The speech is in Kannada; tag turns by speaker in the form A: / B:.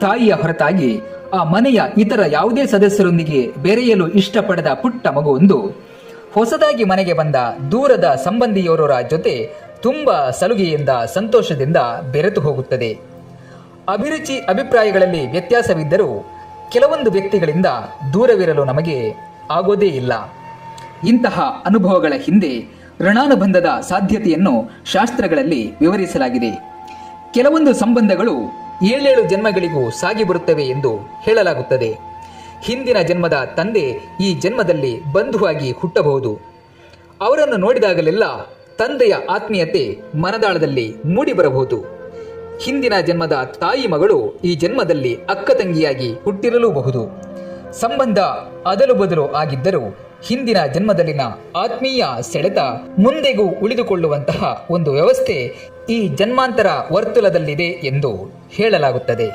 A: ತಾಯಿಯ ಹೊರತಾಗಿ ಆ ಮನೆಯ ಇತರ ಯಾವುದೇ ಸದಸ್ಯರೊಂದಿಗೆ ಬೆರೆಯಲು ಇಷ್ಟಪಡದ ಪುಟ್ಟ ಮಗುವೊಂದು ಹೊಸದಾಗಿ ಮನೆಗೆ ಬಂದ ದೂರದ ಸಂಬಂಧಿಯವರ ಜೊತೆ ತುಂಬ ಸಲುಗೆಯಿಂದ ಸಂತೋಷದಿಂದ ಬೆರೆತು ಹೋಗುತ್ತದೆ. ಅಭಿರುಚಿ ಅಭಿಪ್ರಾಯಗಳಲ್ಲಿ ವ್ಯತ್ಯಾಸವಿದ್ದರೂ ಕೆಲವೊಂದು ವ್ಯಕ್ತಿಗಳಿಂದ ದೂರವಿರಲು ನಮಗೆ ಆಗೋದೇ ಇಲ್ಲ. ಇಂತಹ ಅನುಭವಗಳ ಹಿಂದೆ ಋಣಾನುಬಂಧದ ಸಾಧ್ಯತೆಯನ್ನು ಶಾಸ್ತ್ರಗಳಲ್ಲಿ ವಿವರಿಸಲಾಗಿದೆ. ಕೆಲವೊಂದು ಸಂಬಂಧಗಳು 7 ಜನ್ಮಗಳಿಗೂ ಸಾಗಿ ಬರುತ್ತವೆ ಎಂದು ಹೇಳಲಾಗುತ್ತದೆ. ಹಿಂದಿನ ಜನ್ಮದ ತಂದೆ ಈ ಜನ್ಮದಲ್ಲಿ ಬಂಧುವಾಗಿ ಹುಟ್ಟಬಹುದು. ಅವರನ್ನು ನೋಡಿದಾಗಲೆಲ್ಲ ತಂದೆಯ ಆತ್ಮೀಯತೆ ಮನದಾಳದಲ್ಲಿ ಮೂಡಿಬರಬಹುದು. ಹಿಂದಿನ ಜನ್ಮದ ತಾಯಿ ಮಗಳು ಈ ಜನ್ಮದಲ್ಲಿ ಅಕ್ಕ ತಂಗಿಯಾಗಿ ಹುಟ್ಟಿರಲೂಬಹುದು. ಸಂಬಂಧ ಅದಲು ಬದಲು ಆಗಿದ್ದರೂ ಹಿಂದಿನ ಜನ್ಮದಲ್ಲಿನ ಆತ್ಮೀಯ ಸೆಳೆತ ಮುಂದೆಗೂ ಉಳಿದುಕೊಳ್ಳುವಂತಹ ಒಂದು ವ್ಯವಸ್ಥೆ ಈ ಜನ್ಮಾಂತರ ವರ್ತುಲದಲ್ಲಿದೆ ಎಂದು ಹೇಳಲಾಗುತ್ತದೆ.